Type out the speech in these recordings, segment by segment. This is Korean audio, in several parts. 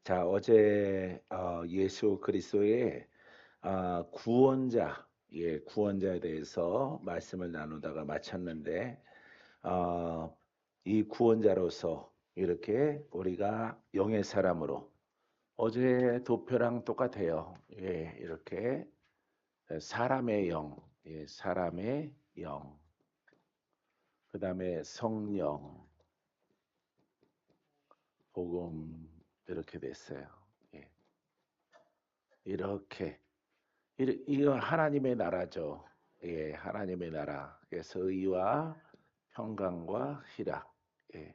자, 어제 예수 그리스도의 구원자, 구원자에 대해서 말씀을 나누다가 마쳤는데, 어, 이 구원자로서 이렇게 우리가 영의 사람으로 어제 도표랑 똑같아요. 이렇게 사람의 영, 사람의 영, 그 다음에 성령, 복음 이렇게 됐어요. 예, 이렇게 이건 하나님의 나라죠. 하나님의 나라. 그래서 의와 평강과 희락, 예,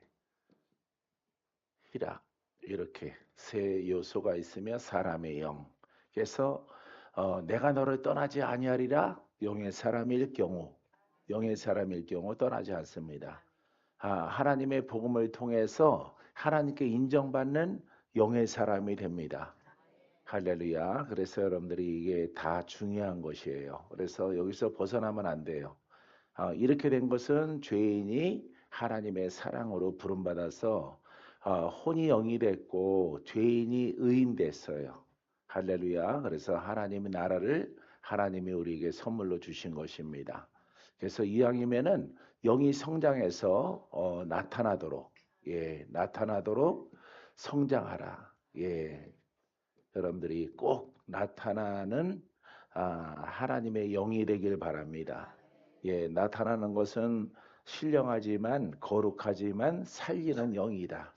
희락 이렇게 세 요소가 있으며 사람의 영. 그래서 내가 너를 떠나지 아니하리라. 영의 사람일 경우 떠나지 않습니다. 하나님의 복음을 통해서 하나님께 인정받는 영의 사람이 됩니다. 할렐루야. 그래서 여러분들이 이게 다 중요한 것이에요. 그래서 여기서 벗어나면 안 돼요. 이렇게 된 것은 죄인이 하나님의 사랑으로 부름받아서 혼이 영이 됐고 죄인이 의인 됐어요. 할렐루야. 그래서 하나님의 나라를 하나님이 우리에게 선물로 주신 것입니다. 그래서 이왕이면은 영이 성장해서 나타나도록 나타나도록 성장하라. 여러분들이 꼭 나타나는 하나님의 영이 되길 바랍니다. 나타나는 것은 신령하지만 거룩하지만 살리는 영이다.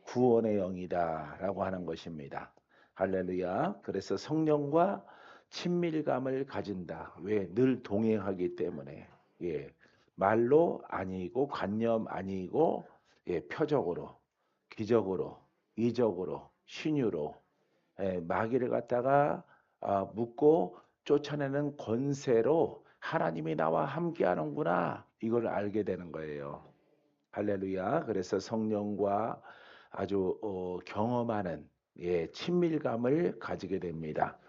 구원의 영이다라고 하는 것입니다. 할렐루야. 그래서 성령과 친밀감을 가진다. 왜? 늘 동행하기 때문에. 말로 아니고 관념 아니고 표적으로, 기적으로, 이적으로, 신유로 마귀를 갖다가 묶고 쫓아내는 권세로 하나님이 나와 함께하는구나 이걸 알게 되는 거예요. 할렐루야. 그래서 성령과 아주 경험하는 친밀감을 가지게 됩니다.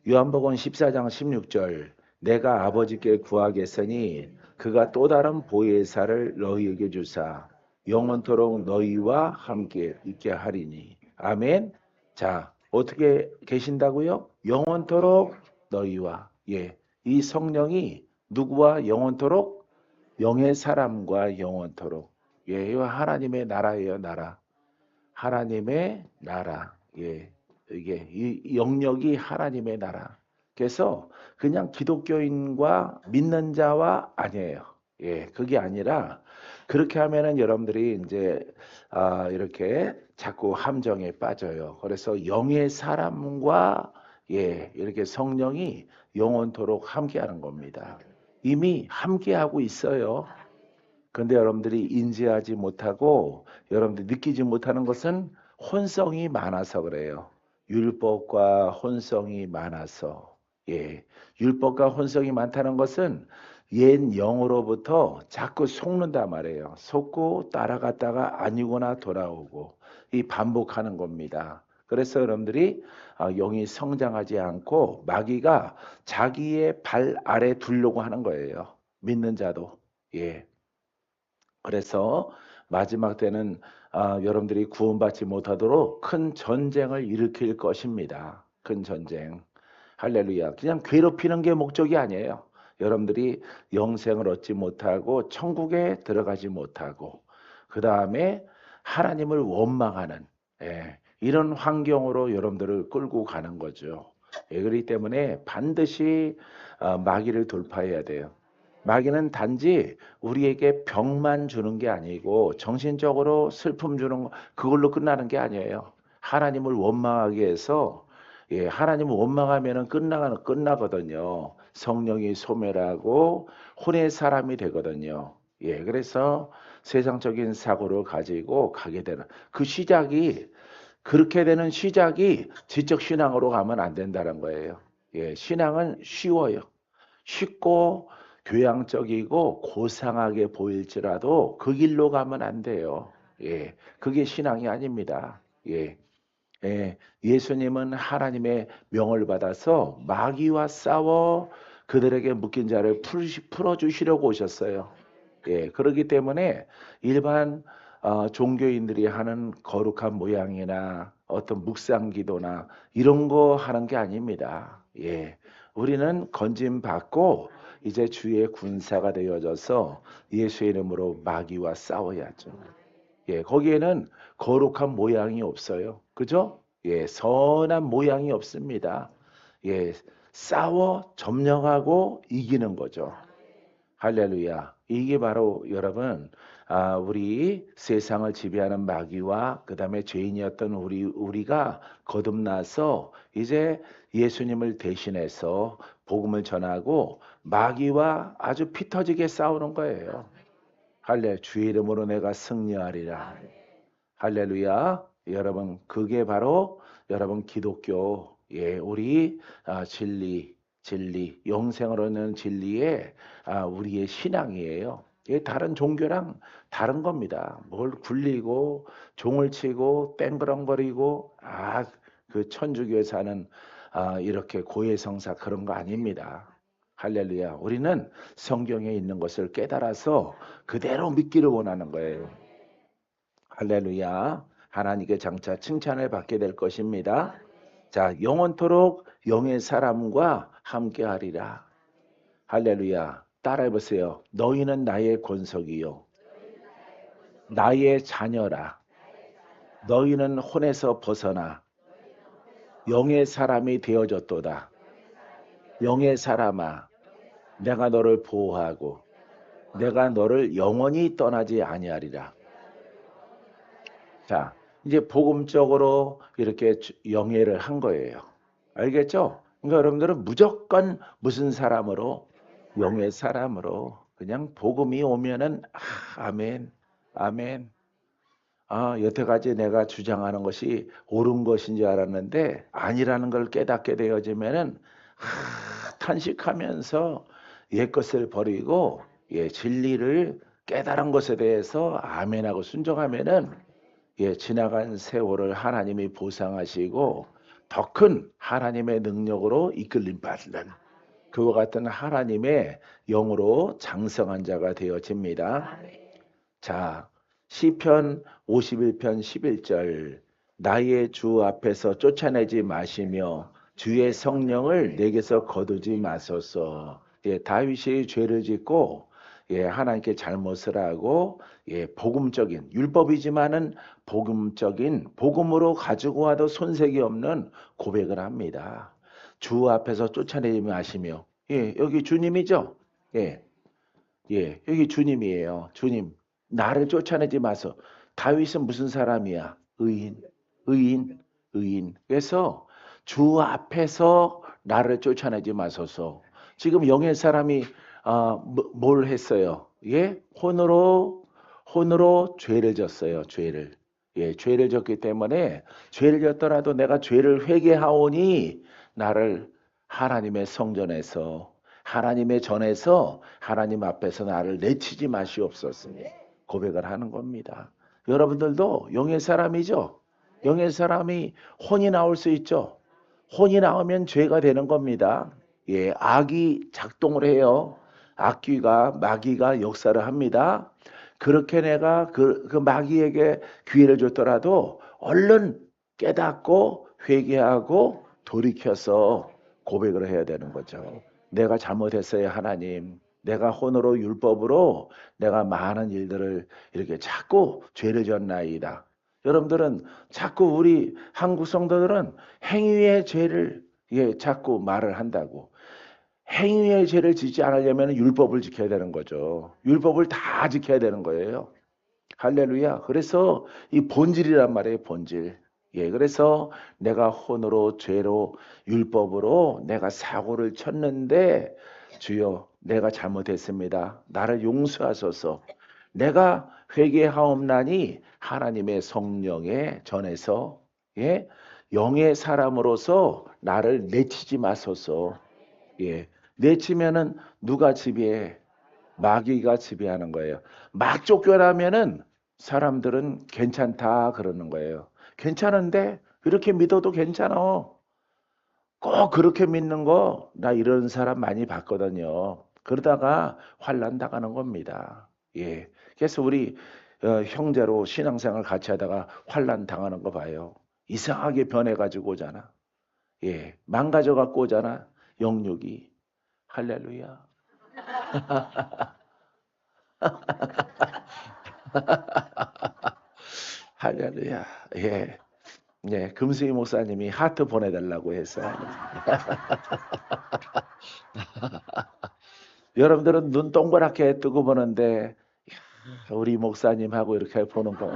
요한복음 14장 16절 내가 아버지께 구하겠으니 그가 또 다른 보혜사를 너희에게 주사 영원토록 너희와 함께 있게 하리니 아멘. 자, 어떻게 계신다고요? 영원토록 너희와. 이 성령이 누구와 영원토록? 영의 사람과 영원토록. 이거 하나님의 나라예요, 나라. 하나님의 나라. 이게 이 영역이 하나님의 나라. 그래서 그냥 기독교인과 믿는 자와 아니에요. 그게 아니라 그렇게 하면은 여러분들이 이제 이렇게 자꾸 함정에 빠져요. 그래서 영의 사람과 이렇게 성령이 영원토록 함께하는 겁니다. 이미 함께하고 있어요. 그런데 여러분들이 인지하지 못하고 여러분들이 느끼지 못하는 것은 혼성이 많아서 그래요. 율법과 혼성이 많아서. 율법과 혼성이 많다는 것은 옛 영으로부터 자꾸 속는단 말이에요. 속고 따라갔다가 아니거나 돌아오고 이 반복하는 겁니다. 그래서 여러분들이 영이 성장하지 않고 마귀가 자기의 발 아래 두려고 하는 거예요. 믿는 자도. 그래서 마지막 때는 여러분들이 구원받지 못하도록 큰 전쟁을 일으킬 것입니다. 큰 전쟁. 할렐루야. 그냥 괴롭히는 게 목적이 아니에요. 여러분들이 영생을 얻지 못하고 천국에 들어가지 못하고 그 다음에 하나님을 원망하는 이런 환경으로 여러분들을 끌고 가는 거죠. 그렇기 때문에 반드시 마귀를 돌파해야 돼요. 마귀는 단지 우리에게 병만 주는 게 아니고 정신적으로 슬픔 주는 그걸로 끝나는 게 아니에요. 하나님을 원망하게 해서 하나님을 원망하면은 끝나거든요. 성령이 소멸하고 혼의 사람이 되거든요. 그래서 세상적인 사고를 가지고 가게 되는 그 시작이 그렇게 되는 시작이 지적 신앙으로 가면 안 된다는 거예요. 신앙은 쉬워요. 쉽고 교양적이고 고상하게 보일지라도 그 길로 가면 안 돼요. 그게 신앙이 아닙니다. 예수님은 하나님의 명을 받아서 마귀와 싸워 그들에게 묶인 자를 풀어주시려고 오셨어요. 그렇기 때문에 일반 종교인들이 하는 거룩한 모양이나 어떤 묵상기도나 이런 거 하는 게 아닙니다. 예. 우리는 건짐 받고 이제 주의 군사가 되어져서 예수의 이름으로 마귀와 싸워야죠. 예, 거기에는 거룩한 모양이 없어요. 그죠? 예, 선한 모양이 없습니다. 예, 싸워 점령하고 이기는 거죠. 할렐루야. 이게 바로 여러분, 우리 세상을 지배하는 마귀와 그다음에 죄인이었던 우리가 거듭나서 이제 예수님을 대신해서 복음을 전하고 마귀와 아주 피 터지게 싸우는 거예요. 주의 이름으로 내가 승리하리라. 할렐루야. 여러분, 그게 바로 여러분 기독교, 예, 우리 진리, 영생을 얻는 진리의 우리의 신앙이에요. 예, 다른 종교랑 다른 겁니다. 뭘 굴리고 종을 치고 뺑그렁거리고 그 천주교에서 하는 이렇게 고해성사 그런 거 아닙니다. 할렐루야. 우리는 성경에 있는 것을 깨달아서 그대로 믿기를 원하는 거예요. 할렐루야. 하나님께 장차 칭찬을 받게 될 것입니다. 자, 영원토록 영의 사람과 함께하리라. 할렐루야. 따라해 보세요. 너희는 나의 권속이요. 나의 자녀라. 너희는 혼에서 벗어나 영의 사람이 되어졌도다. 영의 사람아, 내가 너를 보호하고 내가 너를 영원히 떠나지 아니하리라. 자, 이제 복음적으로 이렇게 영예를 한 거예요. 알겠죠? 그러니까 여러분들은 무조건 무슨 사람으로? 영의 사람으로. 그냥 복음이 오면은 아멘, 아멘. 여태까지 내가 주장하는 것이 옳은 것인 줄 알았는데 아니라는 걸 깨닫게 되어지면은 탄식하면서 옛것을 버리고 진리를 깨달은 것에 대해서 아멘하고 순종하면은 지나간 세월을 하나님이 보상하시고 더 큰 하나님의 능력으로 이끌림 받는 그와 같은 하나님의 영으로 장성한 자가 되어집니다. 자, 시편 51편 11절 나의 주 앞에서 쫓아내지 마시며 주의 성령을 내게서 거두지 마소서. 다윗이 죄를 짓고 하나님께 잘못을 하고 복음적인 율법이지만은 복음적인 복음으로 가지고 와도 손색이 없는 고백을 합니다. 주 앞에서 쫓아내지 마시며 여기 주님이죠. 여기 주님이에요. 주님 나를 쫓아내지 마소. 다윗은 무슨 사람이야? 의인. 그래서 주 앞에서 나를 쫓아내지 마소서. 지금 영의 사람이 뭘 했어요? 혼으로 죄를 졌어요. 죄를 졌기 때문에 죄를 졌더라도 내가 죄를 회개하오니 나를 하나님의 성전에서 하나님의 전에서 하나님 앞에서 나를 내치지 마시옵소서. 고백을 하는 겁니다. 여러분들도 영의 사람이죠? 영의 사람이 혼이 나올 수 있죠? 혼이 나오면 죄가 되는 겁니다. 악이 작동을 해요. 마귀가 역사를 합니다. 그렇게 내가 그 마귀에게 기회를 줬더라도 얼른 깨닫고 회개하고 돌이켜서 고백을 해야 되는 거죠. 내가 잘못했어요, 하나님. 내가 혼으로 율법으로 내가 많은 일들을 이렇게 자꾸 죄를 졌나이다. 여러분들은 자꾸 우리 한국 성도들은 행위의 죄를 자꾸 말을 한다고. 행위의 죄를 짓지 않으려면 율법을 지켜야 되는 거죠. 율법을 다 지켜야 되는 거예요. 할렐루야. 그래서 이 본질이란 말이에요, 본질. 그래서 내가 혼으로 죄로 율법으로 내가 사고를 쳤는데 주여 내가 잘못했습니다. 나를 용서하소서. 내가 회개하옵나니 하나님의 성령의 전에서 영의 사람으로서 나를 내치지 마소서. 내치면은 누가 지배해? 마귀가 지배하는 거예요. 막 쫓겨나면은 사람들은 괜찮다 그러는 거예요. 괜찮은데 이렇게 믿어도 괜찮아. 꼭 그렇게 믿는 거 나 이런 사람 많이 봤거든요. 그러다가 환난 당하는 겁니다. 그래서 우리 형제로 신앙생활 같이 하다가 환난 당하는 거 봐요. 이상하게 변해가지고 오잖아. 예, 망가져갖고 오잖아. 영육이. 할렐루야. 할렐루야. 예. 네, 금수희 목사님이 하트 보내달라고 해서. 여러분들은 눈 동그랗게 뜨고 보는데, 우리 목사님하고 이렇게 보는 거.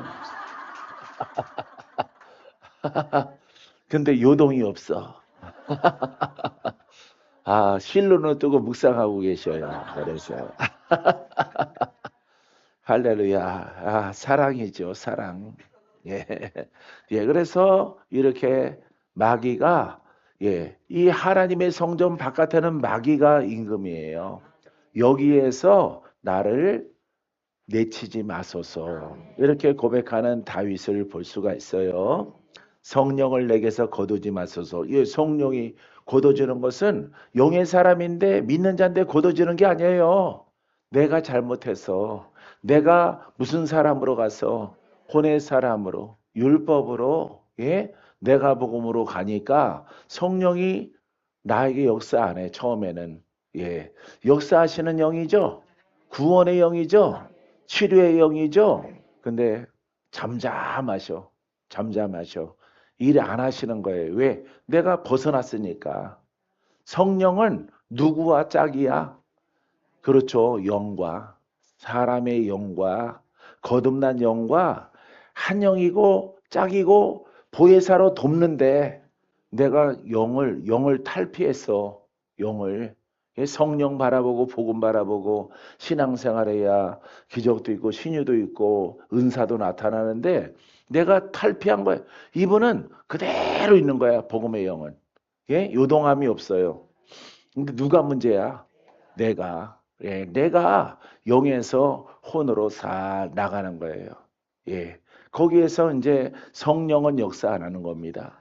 근데 요동이 없어. 아, 실로는 뜨고 묵상하고 계셔요. 그래서. 할렐루야. 아, 사랑이죠, 사랑. 예. 예, 그래서 이렇게 마귀가, 예, 이 하나님의 성전 바깥에는 마귀가 임금이에요. 여기에서 나를 내치지 마소서. 이렇게 고백하는 다윗을 볼 수가 있어요. 성령을 내게서 거두지 마소서. 이 성령이 거둬지는 것은 영의 사람인데 믿는 자인데 거둬지는 게 아니에요. 내가 잘못해서 내가 무슨 사람으로 가서 혼의 사람으로 율법으로 예? 내가 복음으로 가니까 성령이 나에게 역사 안 해. 처음에는 예. 역사하시는 영이죠. 구원의 영이죠. 치료의 영이죠. 근데 잠잠하셔. 잠잠하셔. 일 안 하시는 거예요. 왜? 내가 벗어났으니까. 성령은 누구와 짝이야? 그렇죠. 영과 사람의 영과 거듭난 영과 한 영이고 짝이고 보혜사로 돕는데 내가 영을 탈피했어. 영을 성령 바라보고 복음 바라보고 신앙생활해야 기적도 있고 신유도 있고 은사도 나타나는데 내가 탈피한 거야. 이분은 그대로 있는 거야. 복음의 영은. 예? 요동함이 없어요. 근데 누가 문제야? 내가. 예, 내가 영에서 혼으로 살 나가는 거예요. 예. 거기에서 이제 성령은 역사 안 하는 겁니다.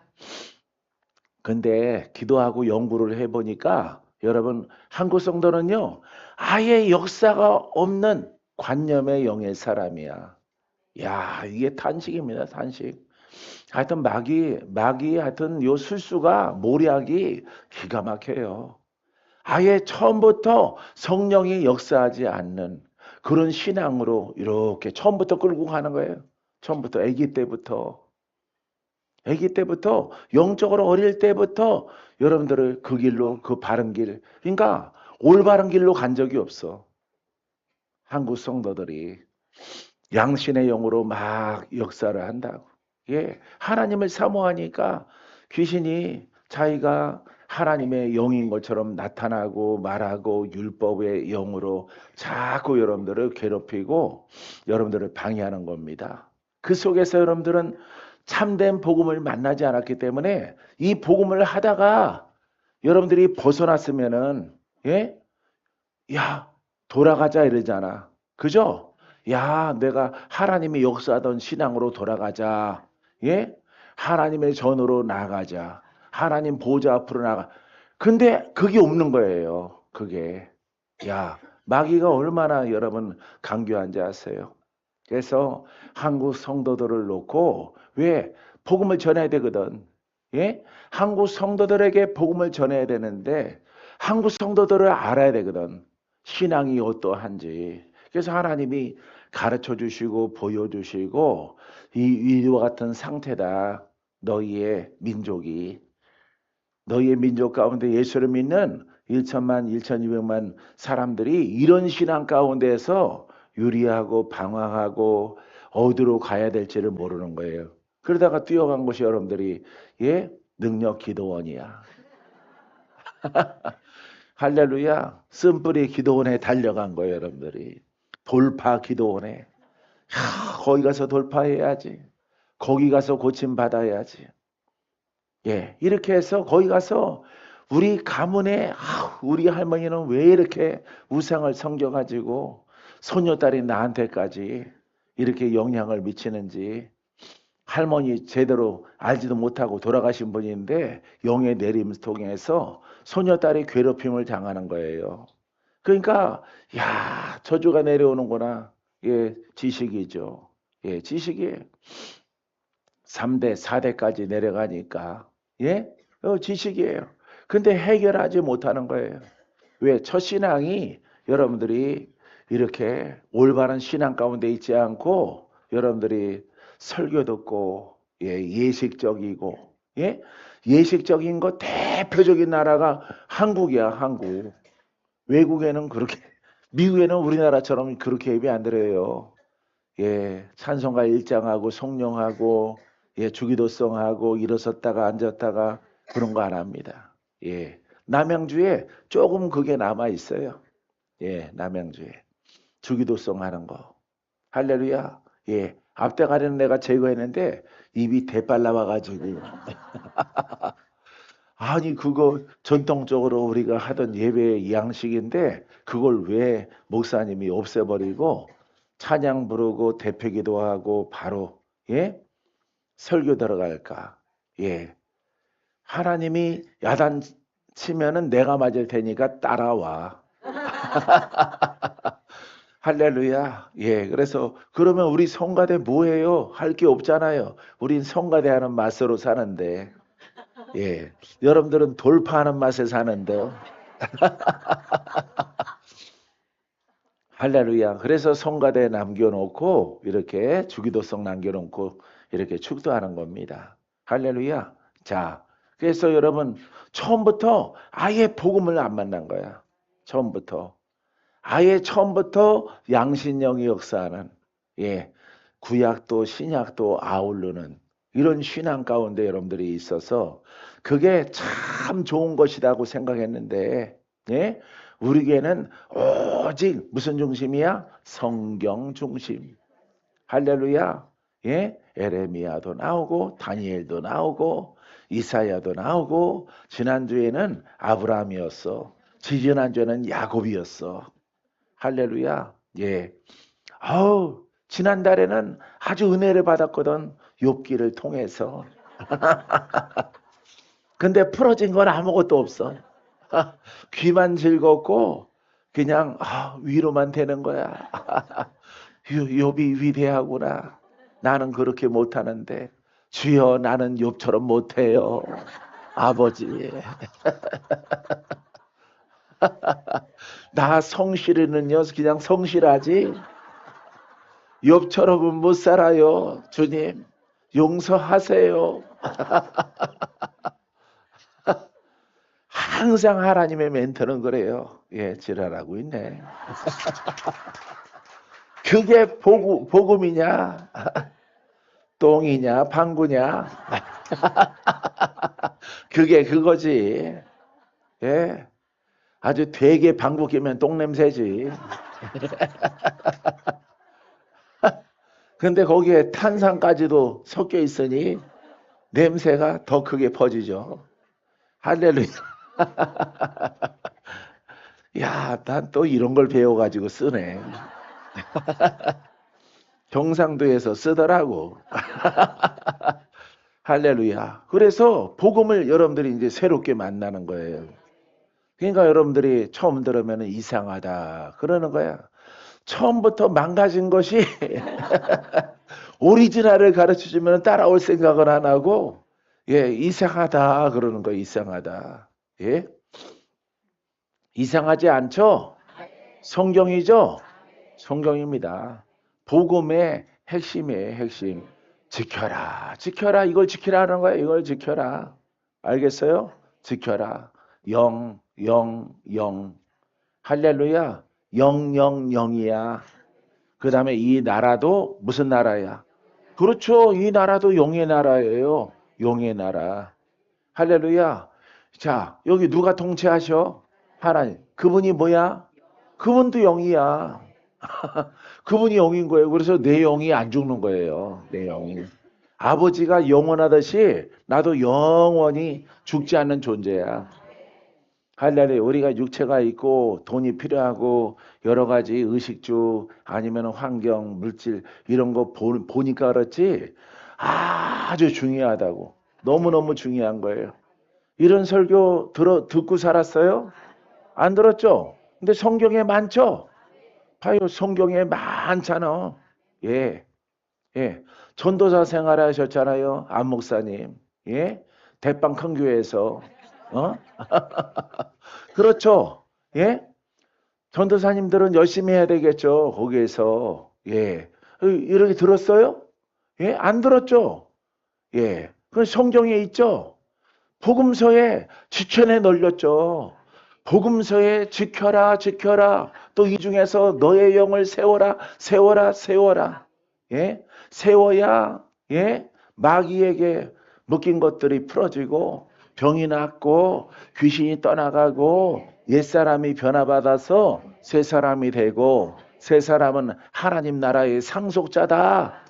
근데 기도하고 연구를 해보니까 여러분 한국 성도는요 아예 역사가 없는 관념의 영의 사람이야. 야 이게 탄식입니다. 탄식. 하여튼 마귀 하여튼 요 술수가 모략이 기가 막혀요. 아예 처음부터 성령이 역사하지 않는 그런 신앙으로 이렇게 처음부터 끌고 가는 거예요. 처음부터 아기 때부터 영적으로 어릴 때부터 여러분들을 그 길로 그 바른 길 그러니까 올바른 길로 간 적이 없어. 한국 성도들이 양신의 영으로 막 역사를 한다고. 예, 하나님을 사모하니까 귀신이 자기가 하나님의 영인 것처럼 나타나고 말하고 율법의 영으로 자꾸 여러분들을 괴롭히고 여러분들을 방해하는 겁니다. 그 속에서 여러분들은 참된 복음을 만나지 않았기 때문에 이 복음을 하다가 여러분들이 벗어났으면은 예? 야, 돌아가자 이러잖아. 그죠? 야, 내가 하나님이 역사하던 신앙으로 돌아가자. 예? 하나님의 전으로 나가자. 하나님 보좌 앞으로 나가. 근데 그게 없는 거예요. 그게. 야, 마귀가 얼마나 여러분 강교한지 아세요? 그래서 한국 성도들을 놓고 왜 복음을 전해야 되거든. 예? 한국 성도들에게 복음을 전해야 되는데 한국 성도들을 알아야 되거든. 신앙이 어떠한지. 그래서 하나님이 가르쳐 주시고 보여주시고 이와 같은 상태다. 너희의 민족이. 너희의 민족 가운데 예수를 믿는 1천만, 1,200만 사람들이 이런 신앙 가운데서 유리하고 방황하고 어디로 가야 될지를 모르는 거예요. 그러다가 뛰어간 곳이 여러분들이 예? 능력 기도원이야. 할렐루야. 쓴뿌리 기도원에 달려간 거예요, 여러분들이. 돌파 기도원에. 거기 가서 돌파해야지. 거기 가서 고침 받아야지. 예, 이렇게 해서 거기 가서 우리 가문에 우리 할머니는 왜 이렇게 우상을 섬겨가지고 소녀딸이 나한테까지 이렇게 영향을 미치는지 할머니 제대로 알지도 못하고 돌아가신 분인데 영의 내림 통해서 소녀딸이 괴롭힘을 당하는 거예요. 그러니까 야 저주가 내려오는구나. 예, 지식이죠. 예, 지식이에요. 3대, 4대까지 내려가니까 예? 지식이에요. 근데 해결하지 못하는 거예요. 왜? 첫 신앙이 여러분들이 이렇게 올바른 신앙 가운데 있지 않고 여러분들이 설교 듣고 예식적이고 예? 예식적인 거 대표적인 나라가 한국이야, 한국. 외국에는 그렇게 미국에는 우리나라처럼 그렇게 예배 안 드려요. 예, 찬송가 일장하고 성령하고 예, 주기도성하고 일어섰다가 앉았다가 그런 거 안 합니다. 예. 남양주에 조금 그게 남아 있어요. 예, 남양주에 주기도성 하는 거. 할렐루야. 예. 앞대가리는 내가 제거했는데 입이 대빨 나와가지고 아니 그거 전통적으로 우리가 하던 예배의 양식인데 그걸 왜 목사님이 없애버리고 찬양 부르고 대표기도 하고 바로 예 설교 들어갈까? 예 하나님이 야단 치면은 내가 맞을 테니까 따라와. 할렐루야. 예 그래서 그러면 우리 성가대 뭐해요? 할 게 없잖아요. 우린 성가대 하는 맛으로 사는데 예 여러분들은 돌파하는 맛에 사는데 할렐루야. 그래서 성가대 남겨놓고 이렇게 주기도성 남겨놓고 이렇게 축도하는 겁니다. 할렐루야. 자, 그래서 여러분 처음부터 아예 복음을 안 만난 거야. 처음부터 아예 처음부터 양신령이 역사하는 예 구약도 신약도 아우르는 이런 신앙 가운데 여러분들이 있어서 그게 참 좋은 것이라고 생각했는데 예 우리에게는 오직 무슨 중심이야? 성경 중심. 할렐루야. 예? 에레미야도 나오고 다니엘도 나오고 이사야도 나오고 지난주에는 아브라함이었어. 지지난주에는 야곱이었어. 할렐루야. 예. 아우 지난달에는 아주 은혜를 받았거든. 욥기를 통해서. 근데 풀어진 건 아무것도 없어. 귀만 즐겁고 그냥 위로만 되는 거야. 욥이 위대하구나. 나는 그렇게 못하는데 주여 나는 욥처럼 못해요. 아버지. 나 성실히는요 그냥 성실하지 욥처럼은 못 살아요. 주님 용서하세요. 항상 하나님의 멘토는 그래요. 예, 지랄하고 있네. 그게 복음이냐? 똥이냐? 방구냐? 그게 그거지. 예. 아주 되게 방구 끼면 똥냄새지. 근데 거기에 탄산까지도 섞여 있으니 냄새가 더 크게 퍼지죠. 할렐루야. 야, 난 또 이런 걸 배워가지고 쓰네. 경상도에서 쓰더라고. 할렐루야. 그래서 복음을 여러분들이 이제 새롭게 만나는 거예요. 그러니까 여러분들이 처음 들으면 이상하다 그러는 거야. 처음부터 망가진 것이 오리지널을 가르쳐주면 따라올 생각을 안 하고 예 이상하다 그러는 거야. 이상하다. 예 이상하지 않죠? 성경이죠? 성경입니다. 복음의 핵심이에요. 핵심. 지켜라. 지켜라. 이걸 지키라는 거야. 이걸 지켜라. 알겠어요? 지켜라. 영, 영, 영. 할렐루야. 영, 영, 영이야. 그 다음에 이 나라도 무슨 나라야? 그렇죠. 이 나라도 용의 나라예요. 용의 나라. 할렐루야. 자, 여기 누가 통치하셔? 하나님. 그분이 뭐야? 그분도 영이야. 그분이 영인 거예요. 그래서 내 영이 안 죽는 거예요. 내 영이. 아버지가 영원하듯이 나도 영원히 죽지 않는 존재야. 할렐루야. 우리가 육체가 있고 돈이 필요하고 여러 가지 의식주 아니면 환경, 물질 이런 거 보니까 그렇지 아주 중요하다고. 너무너무 중요한 거예요. 이런 설교 듣고 살았어요? 안 들었죠? 근데 성경에 많죠? 봐요. 성경에 많잖아. 예. 예. 전도사 생활하셨잖아요. 안 목사님. 예. 대빵 큰 교회에서. 어? 그렇죠. 예. 전도사님들은 열심히 해야 되겠죠. 거기에서. 예. 이렇게 들었어요? 예. 안 들었죠. 예. 그 성경에 있죠. 복음서에 지켜내 널렸죠. 복음서에 지켜라, 지켜라. 또 이 중에서 너의 영을 세워라, 세워라, 세워라. 예? 세워야, 예? 마귀에게 묶인 것들이 풀어지고, 병이 낫고, 귀신이 떠나가고, 옛사람이 변화받아서 새 사람이 되고, 새 사람은 하나님 나라의 상속자다.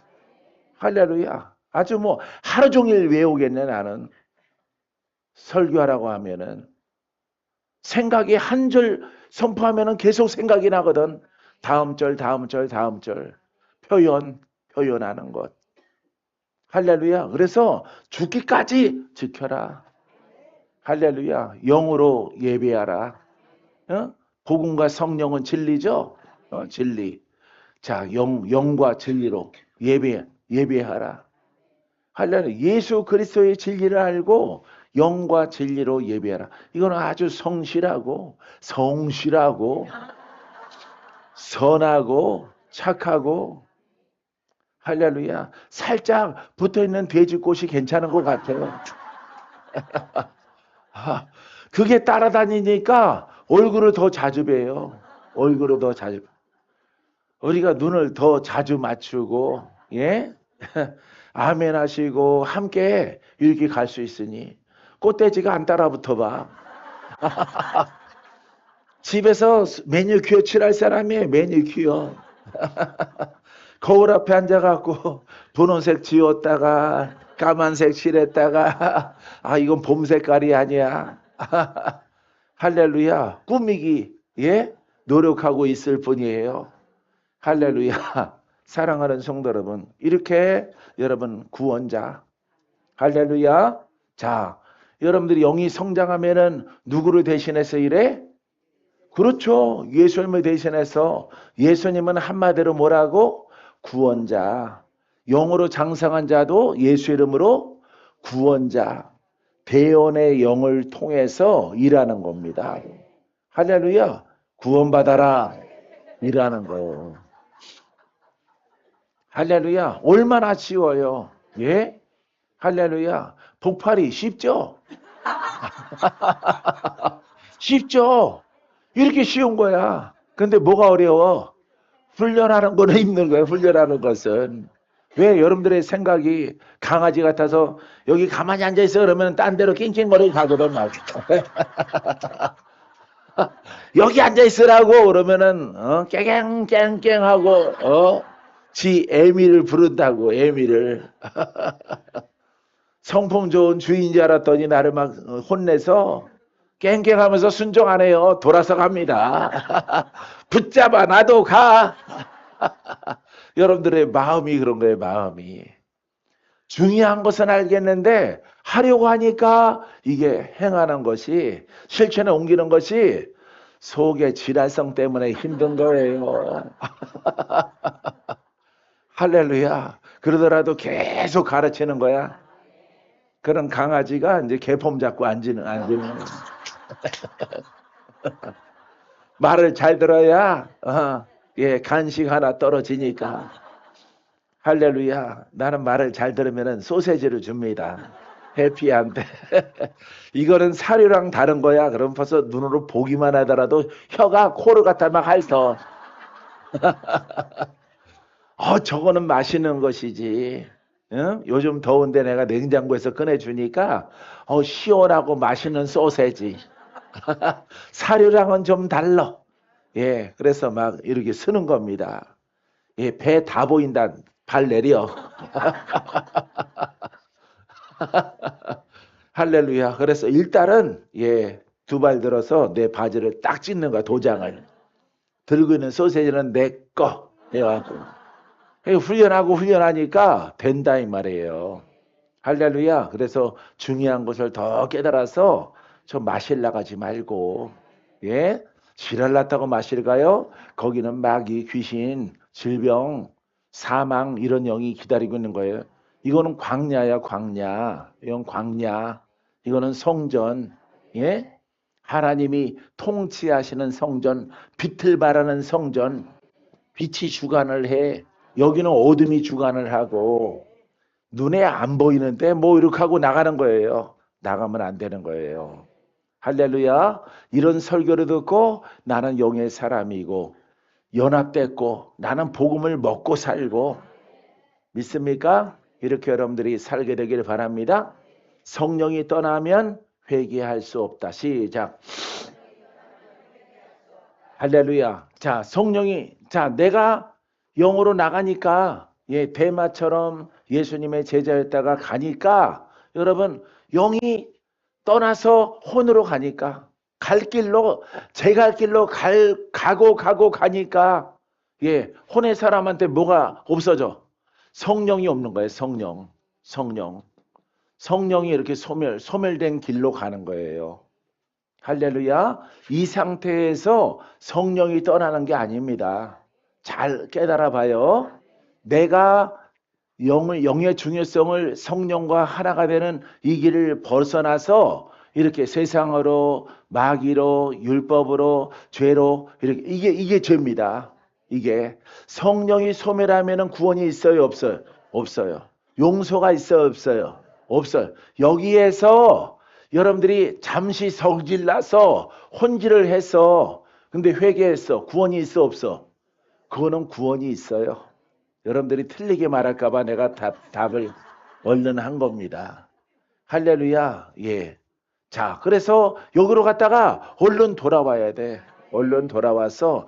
할렐루야. 아주 뭐 하루 종일 외우겠네, 나는. 설교하라고 하면은 생각이 한 절 선포하면은 계속 생각이 나거든. 다음 절, 다음 절, 다음 절. 표현하는 것. 할렐루야. 그래서 죽기까지 지켜라. 할렐루야. 영으로 예배하라. 어? 복음과 성령은 진리죠. 진리. 자, 영과 진리로 예배하라. 할렐루야. 예수 그리스도의 진리를 알고 영과 진리로 예배하라. 이건 아주 성실하고 성실하고 선하고 착하고 할렐루야. 살짝 붙어있는 돼지꽃이 괜찮은 것 같아요. 그게 따라다니니까 얼굴을 더 자주 봬요. 얼굴을 더 자주. 우리가 눈을 더 자주 맞추고 예? 아멘 하시고 함께 이렇게 갈 수 있으니 꽃돼지가 안 따라붙어 봐. 집에서 매니큐어 칠할 사람이 매니큐어. 거울 앞에 앉아갖고 분홍색 지웠다가 까만색 칠했다가 아 이건 봄 색깔이 아니야. 할렐루야. 꾸미기 예 노력하고 있을 뿐이에요. 할렐루야. 사랑하는 성도 여러분, 이렇게 여러분 구원자. 할렐루야. 자, 여러분들이 영이 성장하면은 누구를 대신해서 이래? 그렇죠. 예수님을 대신해서 예수님은 한마디로 뭐라고? 구원자. 영으로 장성한 자도 예수 이름으로 구원자. 대언의 영을 통해서 일하는 겁니다. 할렐루야. 구원받아라. 일하는 거예요. 할렐루야. 얼마나 쉬워요. 예? 할렐루야. 복팔이 쉽죠? 쉽죠? 이렇게 쉬운 거야. 근데 뭐가 어려워? 훈련하는 거는 힘든 거예요. 훈련하는 것은. 왜 여러분들의 생각이 강아지 같아서 여기 가만히 앉아있어 그러면 딴 데로 낑낑거리고 가거든. 막. 여기 앉아있으라고 그러면은 깨갱깽깽하고 지 애미를 부른다고 애미를. 성품 좋은 주인인 줄 알았더니 나를 막 혼내서 깽깽하면서 순종 안 해요. 돌아서 갑니다. 붙잡아 놔도 가. 여러분들의 마음이 그런 거예요. 마음이. 중요한 것은 알겠는데 하려고 하니까 이게 행하는 것이 실천에 옮기는 것이 속의 지랄성 때문에 힘든 거예요. 할렐루야. 그러더라도 계속 가르치는 거야. 그런 강아지가 이제 개폼 잡고 앉는 말을 잘 들어야 예, 간식 하나 떨어지니까. 할렐루야. 나는 말을 잘 들으면 소세지를 줍니다. 해피한데 이거는 사료랑 다른 거야. 그럼 벌써 눈으로 보기만 하더라도 혀가 코를 갖다 막 핥어. 저거는 마시는 것이지. 응? 요즘 더운데 내가 냉장고에서 꺼내주니까 시원하고 맛있는 소세지. 사료랑은 좀 달라. 예, 그래서 막 이렇게 쓰는 겁니다. 예, 배 다 보인다. 발 내려. 할렐루야. 그래서 일단은 예, 두 발 들어서 내 바지를 딱 찢는 거야. 도장을. 들고 있는 소세지는 내 거. 해갖고. 훈련하고 훈련하니까 된다 이 말이에요. 할렐루야. 그래서 중요한 것을 더 깨달아서 저 마실 나가지 말고 예? 지랄났다고 마실까요? 거기는 마귀, 귀신, 질병, 사망 이런 영이 기다리고 있는 거예요. 이거는 광야야, 광야. 이건 광야. 이거는 성전. 예? 하나님이 통치하시는 성전, 빛을 발하는 성전, 빛이 주관을 해. 여기는 어둠이 주관을 하고 눈에 안 보이는데 뭐 이렇게 하고 나가는 거예요. 나가면 안 되는 거예요. 할렐루야. 이런 설교를 듣고 나는 영의 사람이고 연합됐고 나는 복음을 먹고 살고 믿습니까? 이렇게 여러분들이 살게 되길 바랍니다. 성령이 떠나면 회개할 수 없다. 시작. 할렐루야. 자, 성령이 내가 영으로 나가니까 대마처럼 예수님의 제자였다가 가니까 여러분 영이 떠나서 혼으로 가니까 갈 길로 제 갈 길로 가고 가니까 혼의 사람한테 뭐가 없어져? 성령이 없는 거예요. 성령이 이렇게 소멸된 길로 가는 거예요. 할렐루야. 이 상태에서 성령이 떠나는 게 아닙니다. 잘 깨달아 봐요. 내가 영의 중요성을 성령과 하나가 되는 이 길을 벗어나서 이렇게 세상으로 마귀로 율법으로 죄로 이렇게 이게 죄입니다. 이게 성령이 소멸하면은 구원이 있어요, 없어요? 없어요. 용서가 있어요, 없어요? 없어요. 여기에서 여러분들이 잠시 성질나서 혼질을 해서 근데 회개했어. 구원이 있어, 없어? 그거는 구원이 있어요. 여러분들이 틀리게 말할까봐 내가 답을 얼른 한 겁니다. 할렐루야. 예. 자, 그래서 여기로 갔다가 얼른 돌아와야 돼. 얼른 돌아와서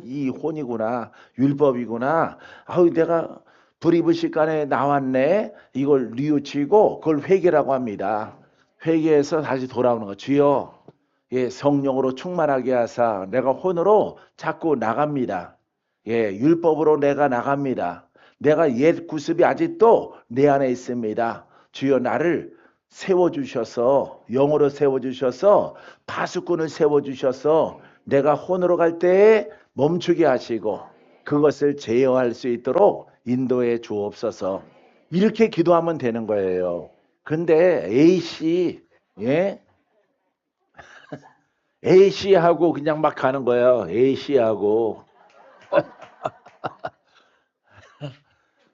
이 혼이구나. 율법이구나. 내가 불의불식간에 나왔네. 이걸 뉘우치고 그걸 회개라고 합니다. 회개해서 다시 돌아오는 거. 주여, 성령으로 충만하게 하사 내가 혼으로 자꾸 나갑니다. 율법으로 내가 나갑니다. 내가 옛 구습이 아직도 내 안에 있습니다. 주여 나를 세워주셔서 영으로 세워주셔서 파수꾼을 세워주셔서 내가 혼으로 갈 때에 멈추게 하시고 그것을 제어할 수 있도록 인도해 주옵소서. 이렇게 기도하면 되는 거예요. 근데 A씨하고 그냥 막 가는 거예요. A씨하고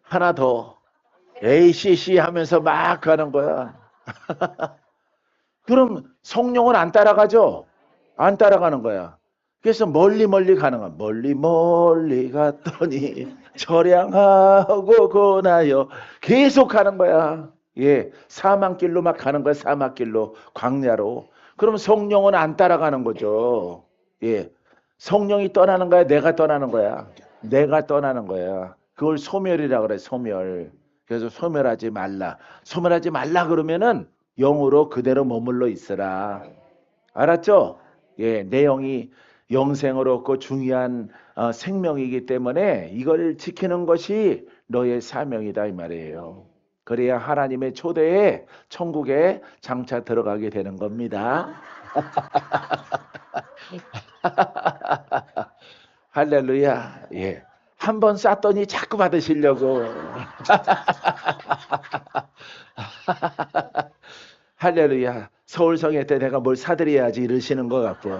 하나 더 ACC 하면서 막 가는 거야. 그럼 성령은 안 따라가죠? 안 따라가는 거야. 그래서 멀리 가는 거야. 멀리 갔더니 처량하고 고나요. 계속 가는 거야. 사망길로 막 가는 거야. 사막길로, 광야로. 그럼 성령은 안 따라가는 거죠. 성령이 떠나는 거야. 내가 떠나는 거야. 내가 떠나는 거야. 그걸 소멸이라 그래. 소멸. 그래서 소멸하지 말라. 소멸하지 말라 그러면은 영으로 그대로 머물러 있으라. 알았죠? 내 영이 영생으로 없고 중요한 생명이기 때문에 이걸 지키는 것이 너의 사명이다 이 말이에요. 그래야 하나님의 초대에 천국에 장차 들어가게 되는 겁니다. 할렐루야. 한 번 쐈더니 자꾸 받으시려고. 할렐루야. 서울성회 때 내가 뭘 사드려야지 이러시는 것 같고.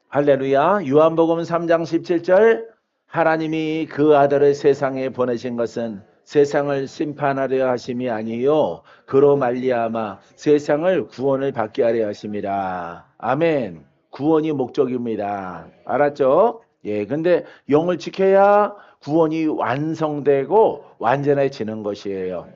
할렐루야. 요한복음 3장 17절 하나님이 그 아들을 세상에 보내신 것은 세상을 심판하려 하심이 아니요 그로 말미암아 세상을 구원을 받게 하려 하심이라. 아멘. 구원이 목적입니다. 알았죠? 근데 영을 지켜야 구원이 완성되고 완전해지는 것이에요.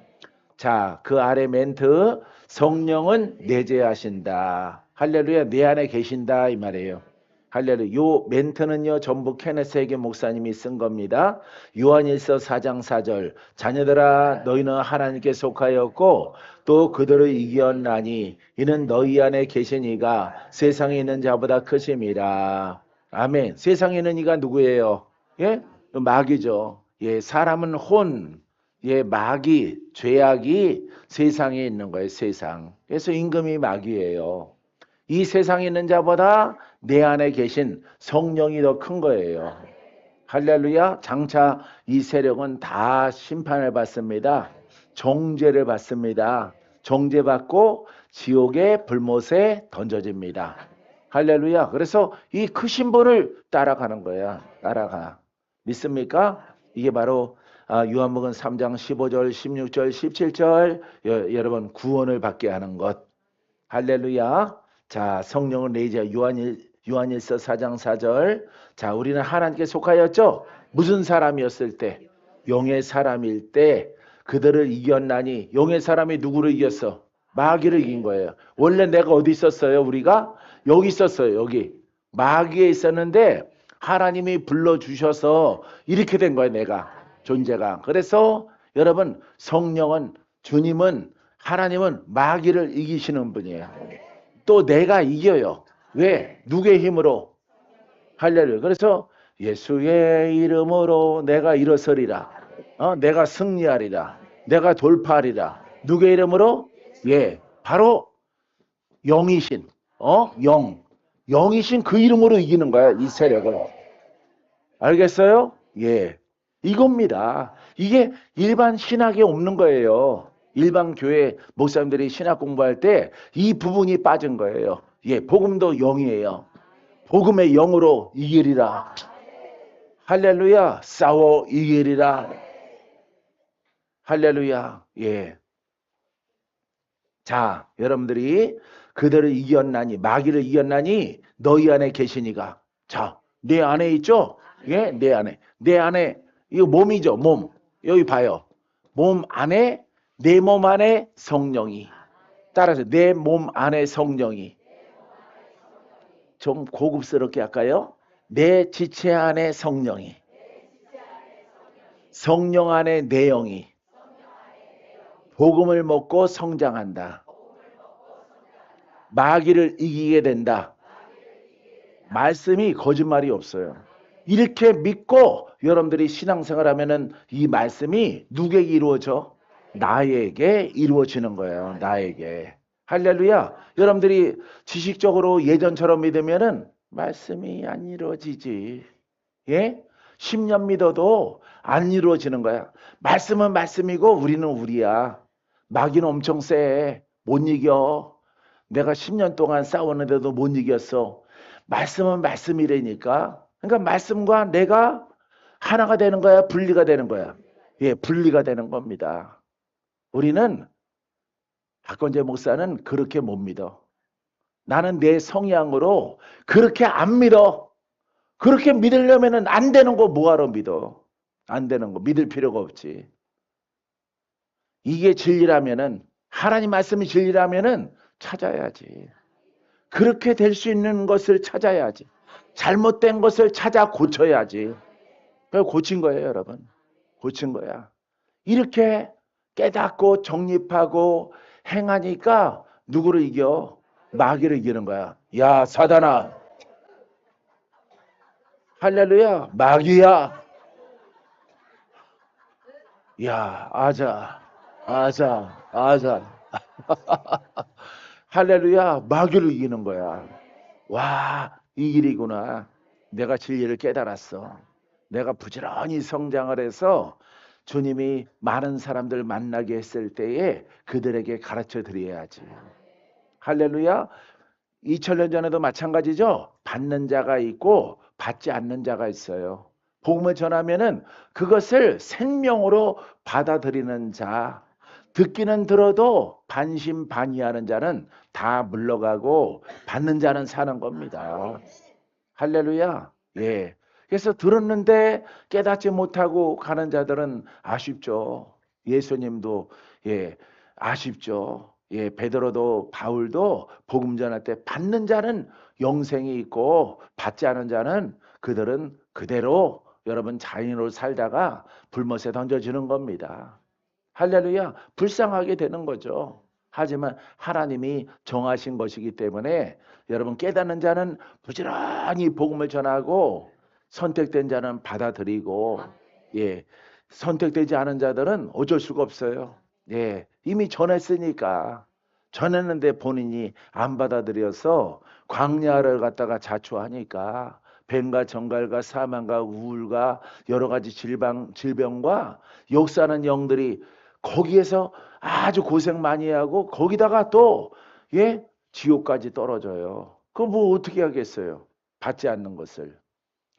자, 그 아래 멘트 성령은 내재하신다. 할렐루야. 내 안에 계신다 이 말이에요. 할렐루야. 요 멘트는요 전부 케네스 해게 목사님이 쓴 겁니다. 요한일서 4장 4절 자녀들아 너희는 하나님께 속하였고 또 그들을 이겼나니 이는 너희 안에 계신 이가 세상에 있는 자보다 크심이라. 아멘. 세상에 있는 이가 누구예요? 마귀죠. 사람은 혼, 마귀, 죄악이 세상에 있는 거예요. 세상. 그래서 임금이 마귀예요. 이 세상에 있는 자보다 내 안에 계신 성령이 더 큰 거예요. 할렐루야. 장차 이 세력은 다 심판을 받습니다. 정죄를 받습니다. 정죄받고 지옥의 불못에 던져집니다. 할렐루야. 그래서 이 크신 분을 따라가는 거야. 따라가. 믿습니까? 이게 바로 요한복음 3장 15절, 16절, 17절 여러분 구원을 받게 하는 것. 할렐루야. 자, 성령을 내자. 요한일서 4장 4절. 자, 우리는 하나님께 속하였죠. 무슨 사람이었을 때? 영의 사람일 때 그들을 이겼나니. 영의 사람이 누구를 이겼어? 마귀를 이긴 거예요. 원래 내가 어디 있었어요? 우리가 여기 있었어요. 여기 마귀에 있었는데 하나님이 불러주셔서 이렇게 된 거예요. 내가 존재가. 그래서 여러분 성령은 주님은 하나님은 마귀를 이기시는 분이에요. 또 내가 이겨요. 왜? 누구의 힘으로? 할렐루야. 그래서 예수의 이름으로 내가 일어서리라. 내가 승리하리라. 내가 돌파하리라. 누구의 이름으로? 예, 바로 영이신, 영이신 그 이름으로 이기는 거야, 이 세력을. 알겠어요? 예, 이겁니다. 이게 일반 신학에 없는 거예요. 일반 교회 목사님들이 신학 공부할 때 이 부분이 빠진 거예요. 예, 복음도 영이에요. 복음의 영으로 이기리라. 할렐루야. 싸워 이기리라. 할렐루야. 예. 자, 여러분들이 그들을 이겼나니, 마귀를 이겼나니 너희 안에 계시니가. 자, 내 안에 있죠? 예, 내 안에. 내 안에 이거 몸이죠, 몸. 여기 봐요. 몸 안에, 내 몸 안에 성령이. 따라서 내 몸 안에 성령이. 좀 고급스럽게 할까요? 내 지체 안에 성령이. 성령 안에 내 영이. 복음을 먹고 성장한다. 마귀를 이기게 된다. 말씀이 거짓말이 없어요. 이렇게 믿고 여러분들이 신앙생활 하면은 이 말씀이 누구에게 이루어져? 나에게 이루어지는 거예요. 나에게. 할렐루야. 여러분들이 지식적으로 예전처럼 믿으면은 말씀이 안 이루어지지. 예? 10년 믿어도 안 이루어지는 거야. 말씀은 말씀이고 우리는 우리야. 마귀는 엄청 세. 못 이겨. 내가 10년 동안 싸웠는데도 못 이겼어. 말씀은 말씀이라니까. 그러니까 말씀과 내가 하나가 되는 거야? 분리가 되는 거야? 예, 분리가 되는 겁니다. 우리는 박건재 목사는 그렇게 못 믿어. 나는 내 성향으로 그렇게 안 믿어. 그렇게 믿으려면 안 되는 거 뭐하러 믿어? 안 되는 거 믿을 필요가 없지. 이게 진리라면은 하나님 말씀이 진리라면은 찾아야지. 그렇게 될 수 있는 것을 찾아야지. 잘못된 것을 찾아 고쳐야지. 그래서 고친 거예요, 여러분. 고친 거야. 이렇게 깨닫고 정립하고 행하니까 누구를 이겨? 마귀를 이기는 거야. 야, 사단아. 할렐루야. 마귀야. 야, 아자. 아자. 아자. 할렐루야. 마귀를 이기는 거야. 와, 이 길이구나. 내가 진리를 깨달았어. 내가 부지런히 성장을 해서 주님이 많은 사람들 만나게 했을 때에 그들에게 가르쳐 드려야지. 할렐루야. 2000년 전에도 마찬가지죠. 받는 자가 있고 받지 않는 자가 있어요. 복음을 전하면은 그것을 생명으로 받아들이는 자, 듣기는 들어도 반신반의하는 자는 다 물러가고 받는 자는 사는 겁니다. 할렐루야. 예. 그래서 들었는데 깨닫지 못하고 가는 자들은 아쉽죠. 예수님도 예, 아쉽죠. 예, 베드로도 바울도 복음 전할 때 받는 자는 영생이 있고 받지 않은 자는 그들은 그대로 여러분 자인으로 살다가 불못에 던져지는 겁니다. 할렐루야. 불쌍하게 되는 거죠. 하지만 하나님이 정하신 것이기 때문에 여러분 깨닫는 자는 부지런히 복음을 전하고 선택된 자는 받아들이고 예, 선택되지 않은 자들은 어쩔 수가 없어요. 예, 이미 전했으니까 전했는데 본인이 안 받아들여서 광야를 갖다가 자초하니까 뱀과 정갈과 사망과 우울과 여러 가지 질병과 욕사하는 영들이 거기에서 아주 고생 많이 하고 거기다가 또 예? 지옥까지 떨어져요. 그거 뭐 어떻게 하겠어요? 받지 않는 것을.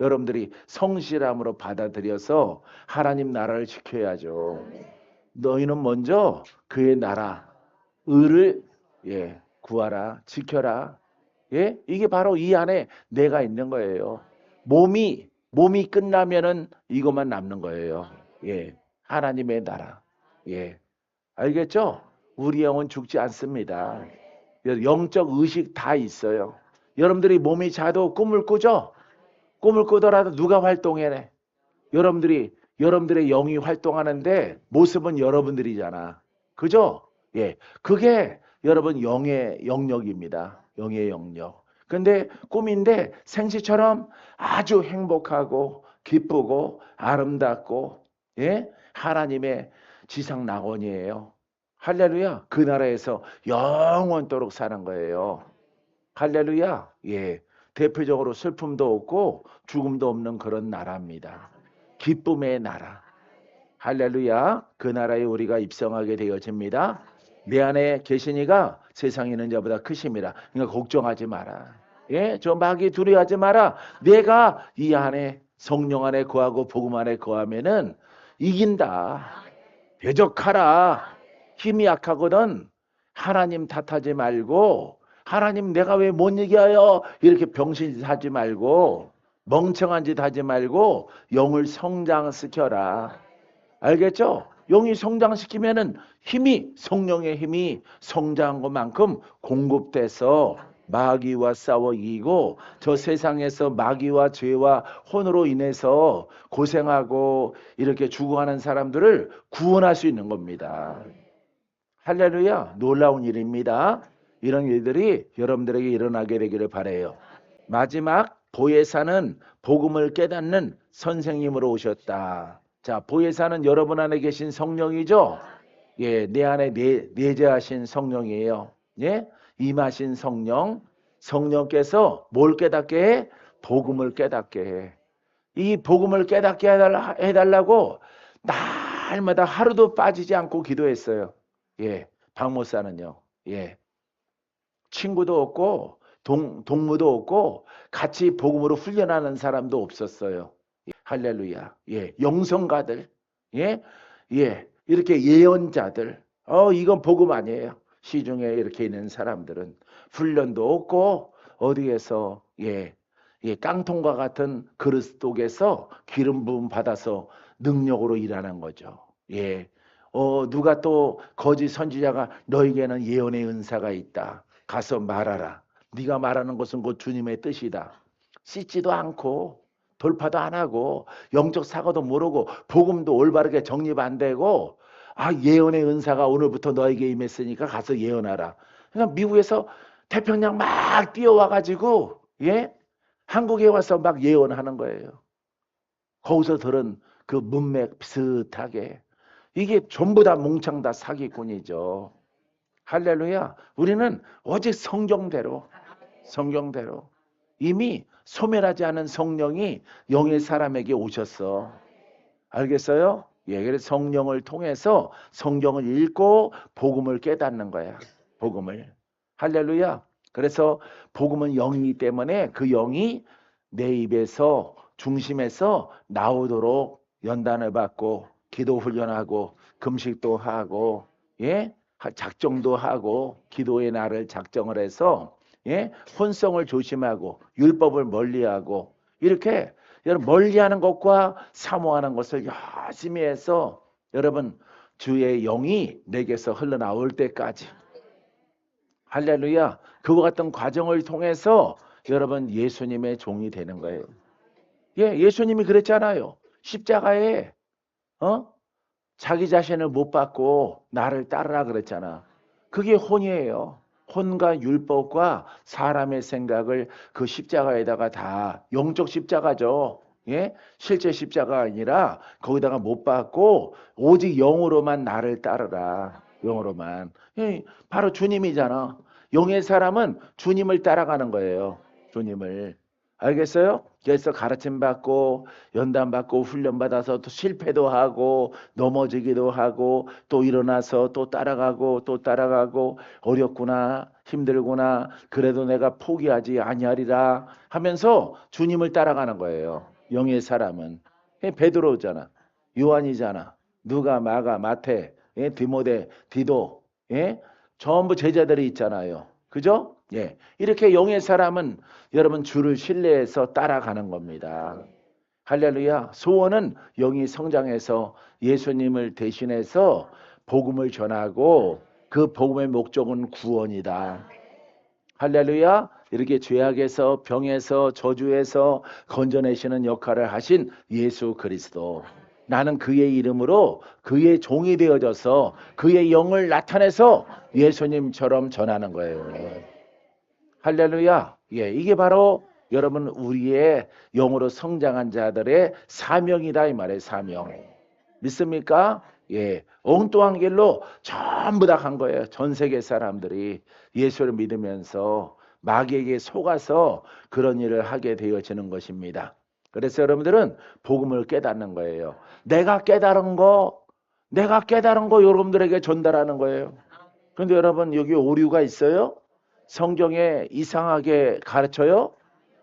여러분들이 성실함으로 받아들여서 하나님 나라를 지켜야죠. 너희는 먼저 그의 나라, 의를 구하라, 지켜라. 예? 이게 바로 이 안에 내가 있는 거예요. 몸이 끝나면은 이것만 남는 거예요. 예. 하나님의 나라. 예. 알겠죠? 우리 영은 죽지 않습니다. 영적 의식 다 있어요. 여러분들이 몸이 자도 꿈을 꾸죠? 꿈을 꾸더라도 누가 활동해? 여러분들의 영이 활동하는데 모습은 여러분들이잖아. 그죠? 예. 그게 여러분 영의 영역입니다. 영의 영역. 근데 꿈인데 생시처럼 아주 행복하고 기쁘고 아름답고 예? 하나님의 지상 낙원이에요. 할렐루야. 그 나라에서 영원토록 사는 거예요. 할렐루야. 예. 대표적으로 슬픔도 없고 죽음도 없는 그런 나라입니다. 기쁨의 나라. 할렐루야. 그 나라에 우리가 입성하게 되어집니다. 내 안에 계시니가 세상에 있는 자보다 크십니다. 그러니까 걱정하지 마라. 예, 저 마귀 두려워하지 마라. 내가 이 안에 성령 안에 거하고 복음 안에 거하면은 이긴다. 대적하라. 힘이 약하거든. 하나님 탓하지 말고 하나님 내가 왜 못 이겨요? 이렇게 병신짓 하지 말고 멍청한 짓 하지 말고 영을 성장시켜라. 알겠죠? 영이 성장시키면은 성령의 힘이 성장한 것만큼 공급돼서 마귀와 싸워 이기고 저 세상에서 마귀와 죄와 혼으로 인해서 고생하고 이렇게 죽어가는 사람들을 구원할 수 있는 겁니다. 할렐루야. 놀라운 일입니다. 이런 일들이 여러분들에게 일어나게 되기를 바라요. 마지막 보혜사는 복음을 깨닫는 선생님으로 오셨다. 자, 보혜사는 여러분 안에 계신 성령이죠. 예, 내 안에 내재하신 성령이에요. 예, 임하신 성령께서 뭘 깨닫게 해? 복음을 깨닫게 해. 이 복음을 깨닫게 해달라고 날마다 하루도 빠지지 않고 기도했어요. 예, 박 목사는요. 예, 친구도 없고 동무도 없고 같이 복음으로 훈련하는 사람도 없었어요. 할렐루야. 예, 영성가들, 예, 이렇게 예언자들, 이건 복음 아니에요. 시중에 이렇게 있는 사람들은 훈련도 없고 어디에서 깡통과 같은 그리스도께서 기름 부음 받아서 능력으로 일하는 거죠. 예, 누가 또 거짓 선지자가 너에게는 예언의 은사가 있다. 가서 말하라. 네가 말하는 것은 곧 주님의 뜻이다. 씻지도 않고 돌파도 안 하고 영적 사고도 모르고 복음도 올바르게 정립 안 되고 예언의 은사가 오늘부터 너에게 임했으니까 가서 예언하라. 그러니까 미국에서 태평양 막 뛰어와가지고 한국에 와서 막 예언하는 거예요. 거기서 들은 그 문맥 비슷하게 이게 전부 다 몽창 다 사기꾼이죠. 할렐루야. 우리는 오직 성경대로 이미 소멸하지 않은 성령이 영의 사람에게 오셨어. 알겠어요? 예, 그래서 성령을 통해서 성경을 읽고 복음을 깨닫는 거야. 복음을. 할렐루야. 그래서 복음은 영이기 때문에 그 영이 내 입에서 중심에서 나오도록 연단을 받고 기도 훈련하고 금식도 하고 작정도 하고 기도의 날을 작정을 해서 혼성을 조심하고 율법을 멀리하고 이렇게 여러분 멀리하는 것과 사모하는 것을 열심히 해서 여러분 주의 영이 내게서 흘러나올 때까지 할렐루야. 그와 같은 과정을 통해서 여러분 예수님의 종이 되는 거예요. 예수님이 그랬잖아요. 십자가에 자기 자신을 못 받고 나를 따르라 그랬잖아. 그게 혼이에요. 혼과 율법과 사람의 생각을 그 십자가에다가 다 영적 십자가죠. 실제 십자가 아니라 거기다가 못 받고 오직 영으로만 나를 따르라. 영으로만. 바로 주님이잖아. 영의 사람은 주님을 따라가는 거예요. 주님을. 알겠어요? 그래서 가르침 받고 연단 받고 훈련 받아서 또 실패도 하고 넘어지기도 하고 또 일어나서 또 따라가고 또 따라가고 어렵구나 힘들구나 그래도 내가 포기하지 아니하리라 하면서 주님을 따라가는 거예요. 영의 사람은. 베드로잖아. 요한이잖아. 누가 마가 마태 디모데 디도 전부 제자들이 있잖아요. 그죠? 이렇게 영의 사람은 여러분 주를 신뢰해서 따라가는 겁니다. 할렐루야. 소원은 영이 성장해서 예수님을 대신해서 복음을 전하고 그 복음의 목적은 구원이다. 할렐루야. 이렇게 죄악에서 병에서 저주에서 건져내시는 역할을 하신 예수 그리스도. 나는 그의 이름으로 그의 종이 되어져서 그의 영을 나타내서 예수님처럼 전하는 거예요. 할렐루야. 이게 바로 여러분 우리의 영으로 성장한 자들의 사명이다 이 말이에요. 사명. 믿습니까? 엉뚱한 길로 전부 다 간 거예요. 전 세계 사람들이 예수를 믿으면서 마귀에게 속아서 그런 일을 하게 되어지는 것입니다. 그래서 여러분들은 복음을 깨닫는 거예요. 내가 깨달은 거 여러분들에게 전달하는 거예요. 그런데 여러분 여기 오류가 있어요? 성경에 이상하게 가르쳐요?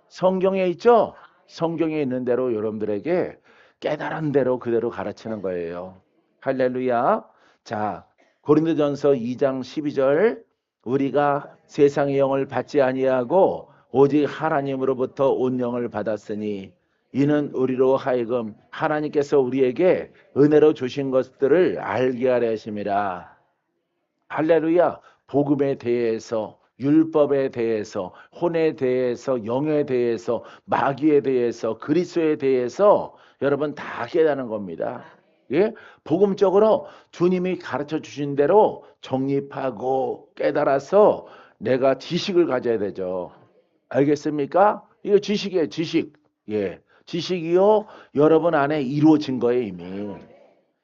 성경에 있죠? 성경에 있는 대로 여러분들에게 깨달은 대로 그대로 가르치는 거예요. 할렐루야. 자, 고린도전서 2장 12절 우리가 세상의 영을 받지 아니하고 오직 하나님으로부터 온 영을 받았으니 이는 우리로 하여금 하나님께서 우리에게 은혜로 주신 것들을 알게 하려 하심이라. 할렐루야. 복음에 대해서 율법에 대해서 혼에 대해서 영에 대해서 마귀에 대해서 그리스도에 대해서 여러분 다 깨닫는 겁니다. 복음적으로 주님이 가르쳐 주신 대로 정립하고 깨달아서 내가 지식을 가져야 되죠. 알겠습니까? 이거 지식이에요. 지식. 지식이요 여러분 안에 이루어진 거예요. 이미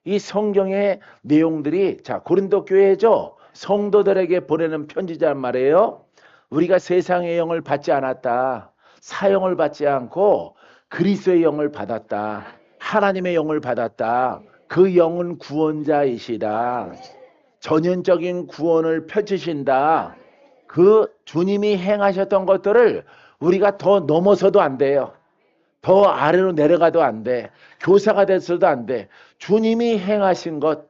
이 성경의 내용들이 자 고린도 교회죠. 성도들에게 보내는 편지란 말이에요. 우리가 세상의 영을 받지 않았다. 사형을 받지 않고 그리스도의 영을 받았다. 하나님의 영을 받았다. 그 영은 구원자이시다. 전인적인 구원을 펼치신다. 그 주님이 행하셨던 것들을 우리가 더 넘어서도 안 돼요. 더 아래로 내려가도 안 돼. 교사가 돼서도 안 돼. 주님이 행하신 것,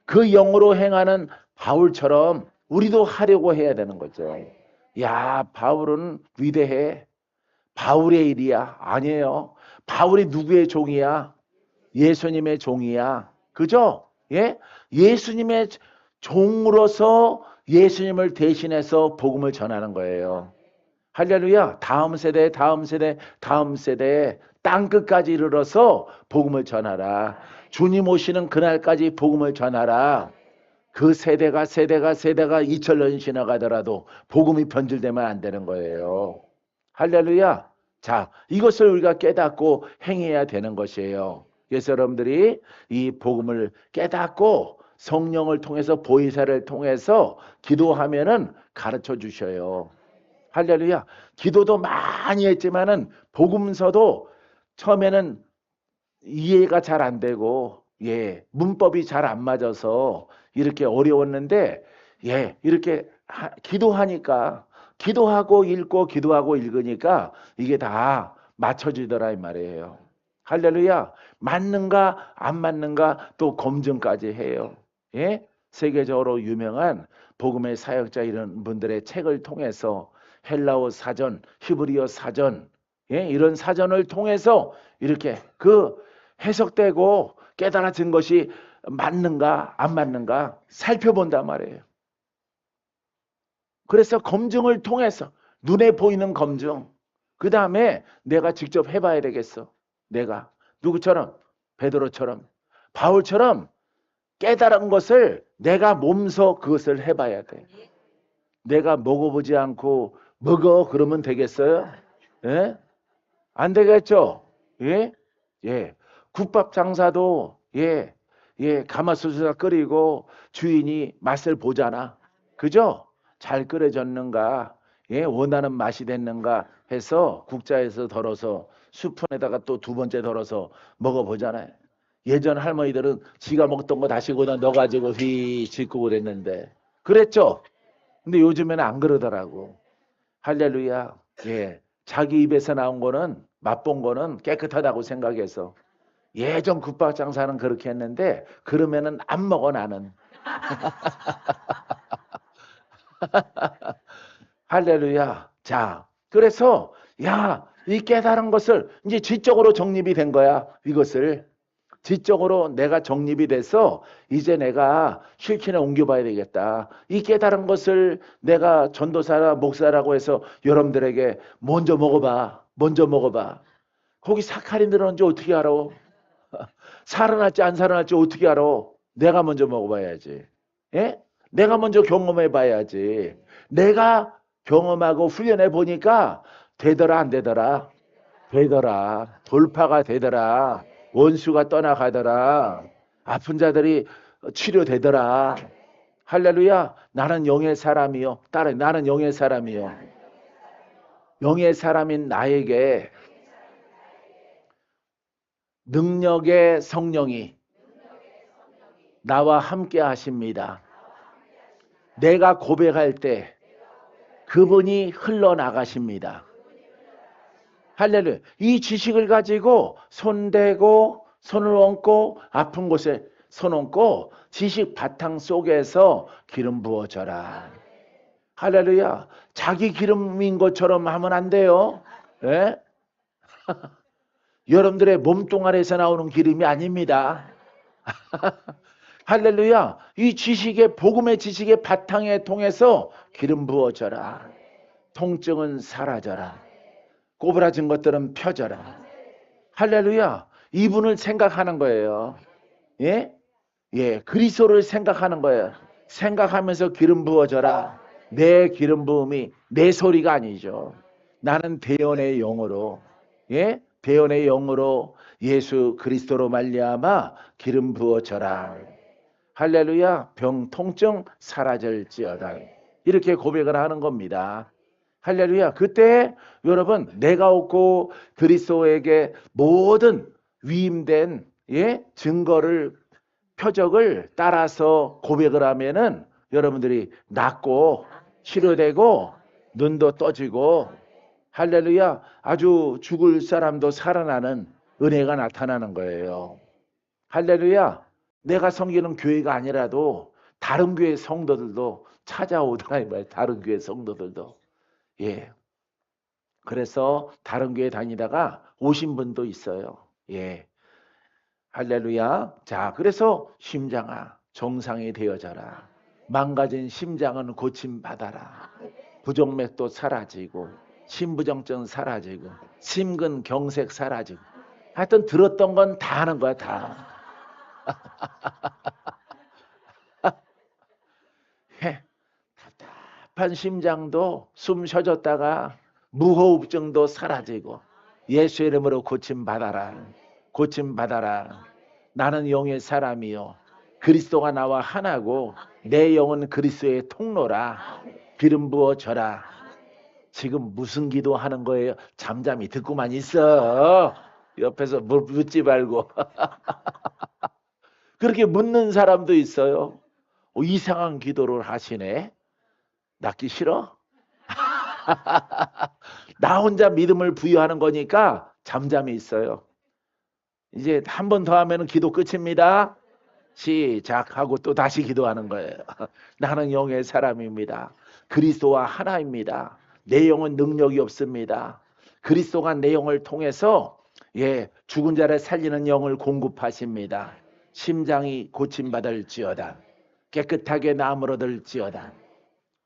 그 영으로 행하는 바울처럼 우리도 하려고 해야 되는 거죠. 야, 바울은 위대해. 바울의 일이야. 아니에요. 바울이 누구의 종이야? 예수님의 종이야. 그죠? 예수님의 종으로서 예수님을 대신해서 복음을 전하는 거예요. 할렐루야. 다음 세대 땅끝까지 이르러서 복음을 전하라. 주님 오시는 그날까지 복음을 전하라. 그 세대가 2000년 지나가더라도 복음이 변질되면 안 되는 거예요. 할렐루야. 자, 이것을 우리가 깨닫고 행해야 되는 것이에요. 그래서 여러분들이 이 복음을 깨닫고 성령을 통해서 보이사를 통해서 기도하면은 가르쳐 주셔요. 할렐루야. 기도도 많이 했지만은 복음서도 처음에는 이해가 잘 안 되고 문법이 잘 안 맞아서 이렇게 어려웠는데 이렇게 기도하니까 기도하고 읽고 기도하고 읽으니까 이게 다 맞춰지더라 이 말이에요. 할렐루야. 맞는가 안 맞는가 또 검증까지 해요. 세계적으로 유명한 복음의 사역자 이런 분들의 책을 통해서 헬라어 사전, 히브리어 사전 이런 사전을 통해서 이렇게 그 해석되고 깨달아진 것이 맞는가 안 맞는가 살펴본단 말이에요. 그래서 검증을 통해서 눈에 보이는 검증 그 다음에 내가 직접 해봐야 되겠어. 내가 누구처럼? 베드로처럼 바울처럼 깨달은 것을 내가 몸소 그것을 해봐야 돼. 내가 먹어보지 않고 먹어 그러면 되겠어요? 안 되겠죠? 국밥 장사도 예, 가마솥에다 끓이고 주인이 맛을 보잖아. 그죠? 잘 끓여졌는가? 예, 원하는 맛이 됐는가 해서 국자에서 덜어서 수푼에다가 또 두 번째 덜어서 먹어보잖아요. 예전 할머니들은 지가 먹던 거 다시 거기다 넣어가지고 휘 짓고 그랬는데 그랬죠? 근데 요즘에는 안 그러더라고. 할렐루야. 예. 자기 입에서 나온 거는 맛본 거는 깨끗하다고 생각해서 예전 국밥장사는 그렇게 했는데 그러면은 안 먹어 나는. 할렐루야. 자, 그래서 야, 이 깨달은 것을 이제 지적으로 정립이 된 거야. 이것을 지적으로 내가 정립이 돼서 이제 내가 실천에 옮겨봐야 되겠다. 이 깨달은 것을 내가 전도사라 목사라고 해서 여러분들에게 먼저 먹어봐. 먼저 먹어봐. 거기 사카린 들었는지 어떻게 알아? 살아날지 안 살아날지 어떻게 알아? 내가 먼저 먹어봐야지. 예? 내가 먼저 경험해 봐야지. 내가 경험하고 훈련해 보니까 되더라 안 되더라? 되더라. 돌파가 되더라. 원수가 떠나가더라. 아픈 자들이 치료되더라. 할렐루야. 나는 영의 사람이요. 따라 나는 영의 사람이요. 영의 사람인 나에게 능력의 성령이 나와 함께 하십니다. 내가 고백할 때 그분이 흘러나가십니다. 할렐루야. 이 지식을 가지고 손대고 손을 얹고 아픈 곳에 손 얹고 지식 바탕 속에서 기름 부어져라. 할렐루야. 자기 기름인 것처럼 하면 안 돼요. 예? 여러분들의 몸뚱아리에서 나오는 기름이 아닙니다. 할렐루야. 이 지식의 복음의 지식의 바탕에 통해서 기름 부어져라. 통증은 사라져라. 꼬부라진 것들은 펴져라. 할렐루야. 이분을 생각하는 거예요. 예? 예, 그리스도를 생각하는 거예요. 생각하면서 기름 부어져라. 내 기름 부음이 내 소리가 아니죠. 나는 대언의 영으로, 예? 대언의 영으로 예수 그리스도로 말미암아 기름 부어져라. 할렐루야. 병 통증 사라질지어다. 이렇게 고백을 하는 겁니다. 할렐루야. 그때 여러분 내가 없고 그리스도에게 모든 위임된 예? 증거를 표적을 따라서 고백을 하면은 여러분들이 낫고 치료되고 눈도 떠지고 할렐루야. 아주 죽을 사람도 살아나는 은혜가 나타나는 거예요. 할렐루야. 내가 섬기는 교회가 아니라도 다른 교회 성도들도 찾아오더라 이 말이에요. 다른 교회 성도들도. 예. 그래서 다른 교회 다니다가 오신 분도 있어요. 예. 할렐루야. 자, 그래서 심장아, 정상이 되어져라. 망가진 심장은 고침받아라. 부정맥도 사라지고, 심부정증 사라지고, 심근경색 사라지고. 하여튼 들었던 건 다 하는 거야, 다. 답답한 심장도 숨 쉬어졌다가 무호흡증도 사라지고 예수 이름으로 고침받아라. 고침받아라. 나는 영의 사람이요. 그리스도가 나와 하나고 내 영은 그리스도의 통로라. 기름 부어져라. 지금 무슨 기도하는 거예요? 잠잠히 듣고만 있어. 옆에서 묻지 말고. 그렇게 묻는 사람도 있어요. 이상한 기도를 하시네. 낫기 싫어? 나 혼자 믿음을 부여하는 거니까 잠잠히 있어요. 이제 한 번 더 하면 기도 끝입니다. 시작하고 또 다시 기도하는 거예요. 나는 영의 사람입니다. 그리스도와 하나입니다. 내 영은 능력이 없습니다. 그리스도가 내 영을 통해서 예, 죽은 자를 살리는 영을 공급하십니다. 심장이 고침받을지어다. 깨끗하게 나음을 얻을지어다.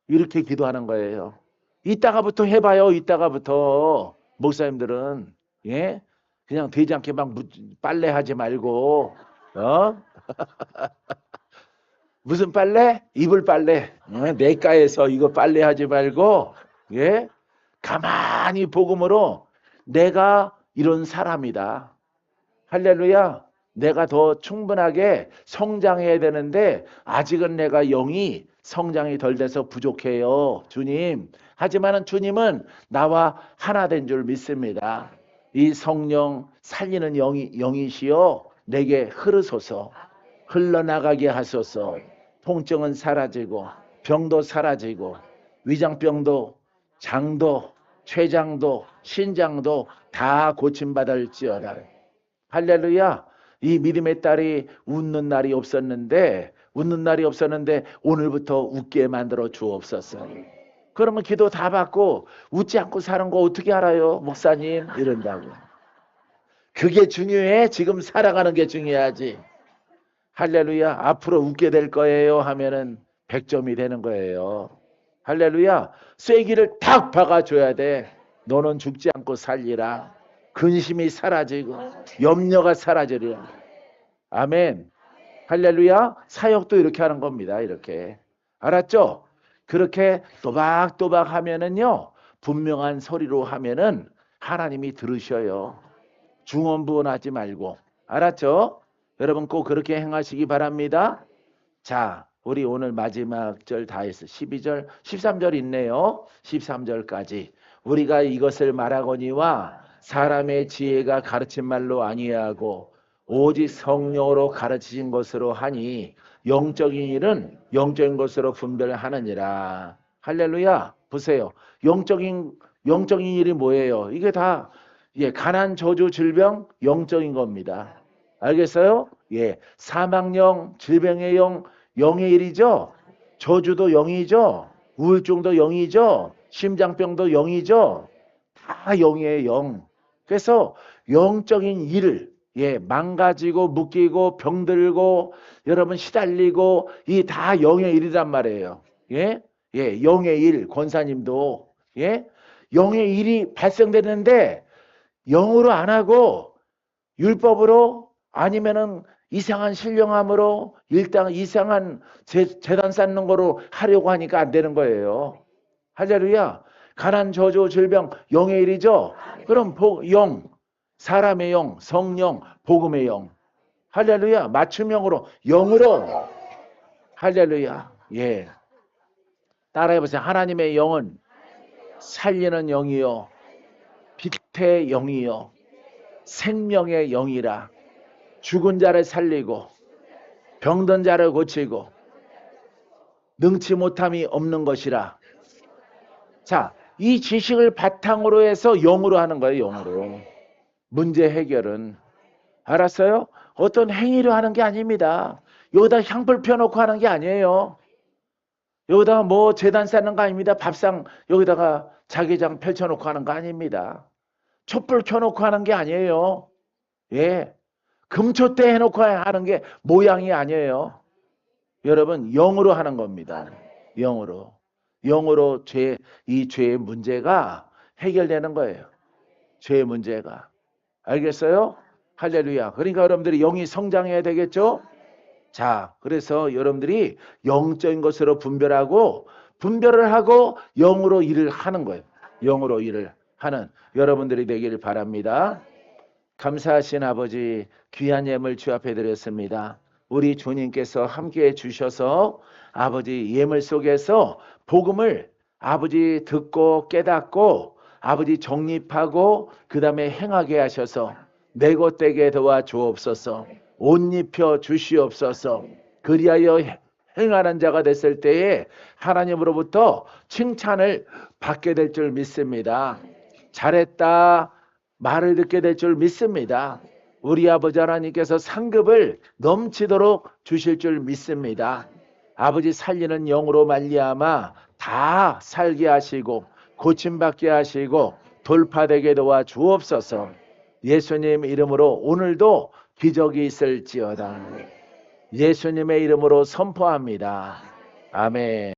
이렇게 기도하는 거예요. 이따가부터 해봐요. 이따가부터 목사님들은 예, 그냥 되지 않게 막 빨래하지 말고 무슨 빨래? 이불 빨래. 내과에서 이거 빨래하지 말고 예, 가만히 복음으로 내가 이런 사람이다. 할렐루야. 내가 더 충분하게 성장해야 되는데 아직은 내가 영이 성장이 덜 돼서 부족해요. 주님. 하지만은 주님은 나와 하나 된 줄 믿습니다. 이 성령 살리는 영이시여 내게 흐르소서. 흘러나가게 하소서. 통증은 사라지고 병도 사라지고 위장병도 장도 췌장도 신장도 다 고침받을지어다. 할렐루야. 이 믿음의 딸이 웃는 날이 없었는데 오늘부터 웃게 만들어 주옵소서. 그러면 기도 다 받고 웃지 않고 사는 거 어떻게 알아요? 목사님 이런다고. 그게 중요해? 지금 살아가는 게 중요하지. 할렐루야. 앞으로 웃게 될 거예요 하면은 100점이 되는 거예요. 할렐루야. 쐐기를 탁 박아줘야 돼. 너는 죽지 않고 살리라. 근심이 사라지고 염려가 사라지리라. 아멘. 할렐루야. 사역도 이렇게 하는 겁니다. 이렇게. 알았죠? 그렇게 또박또박 하면은요. 분명한 소리로 하면은 하나님이 들으셔요. 중언부언하지 말고. 알았죠? 여러분 꼭 그렇게 행하시기 바랍니다. 자, 우리 오늘 마지막 절 다 했어. 12절, 13절 있네요. 13절까지. 우리가 이것을 말하거니와 사람의 지혜가 가르친 말로 아니하고 오직 성령으로 가르치신 것으로 하니 영적인 일은 영적인 것으로 분별하느니라. 할렐루야. 보세요. 영적인 일이 뭐예요? 이게 다 가난, 저주, 질병 영적인 겁니다. 알겠어요? 예. 사망령, 질병의 영, 영의 일이죠. 저주도 영이죠. 우울증도 영이죠. 심장병도 영이죠. 다 영이에요, 영. 그래서 영적인 일을 망가지고 묶이고 병들고 여러분 시달리고 이 다 영의 일이란 말이에요. 예? 예, 영의 일, 권사님도 영의 일이 발생되는데 영으로 안 하고 율법으로 아니면은 이상한 신령함으로 일단 이상한 재단 쌓는 거로 하려고 하니까 안 되는 거예요. 할렐루야. 가난, 저주, 질병 영의 일이죠. 그럼 영, 사람의 영, 성령, 복음의 영. 할렐루야. 맞춤형으로 영으로. 할렐루야. 예. 따라해 보세요. 하나님의 영은 살리는 영이요, 빛의 영이요, 생명의 영이라. 죽은 자를 살리고 병든 자를 고치고 능치 못함이 없는 것이라. 자, 이 지식을 바탕으로 해서 영으로 하는 거예요. 영으로. 문제 해결은. 알았어요? 어떤 행위로 하는 게 아닙니다. 여기다 향불 펴놓고 하는 게 아니에요. 여기다가 뭐 제단 쌓는 거 아닙니다. 밥상 여기다가 자기장 펼쳐놓고 하는 거 아닙니다. 촛불 켜놓고 하는 게 아니에요. 예. 금초대 해놓고 하는 게 모양이 아니에요. 여러분 영으로 하는 겁니다. 영으로. 영으로 이 죄의 문제가 해결되는 거예요. 죄의 문제가. 알겠어요? 할렐루야. 그러니까 여러분들이 영이 성장해야 되겠죠? 자, 그래서 여러분들이 영적인 것으로 분별을 하고 영으로 일을 하는 거예요. 영으로 일을 하는 여러분들이 되기를 바랍니다. 감사하신 아버지, 귀한 예물 주 앞에 드렸습니다. 우리 주님께서 함께해 주셔서 아버지 예물 속에서 복음을 아버지 듣고 깨닫고 아버지 정립하고 그 다음에 행하게 하셔서 내것되게 도와 주옵소서. 옷 입혀 주시옵소서. 그리하여 행하는 자가 됐을 때에 하나님으로부터 칭찬을 받게 될 줄 믿습니다. 잘했다 말을 듣게 될 줄 믿습니다. 우리 아버지 하나님께서 상급을 넘치도록 주실 줄 믿습니다. 아버지 살리는 영으로 말미암아 다 살게 하시고 고침받게 하시고 돌파되게 도와 주옵소서. 예수님 이름으로 오늘도 기적이 있을지어다. 예수님의 이름으로 선포합니다. 아멘.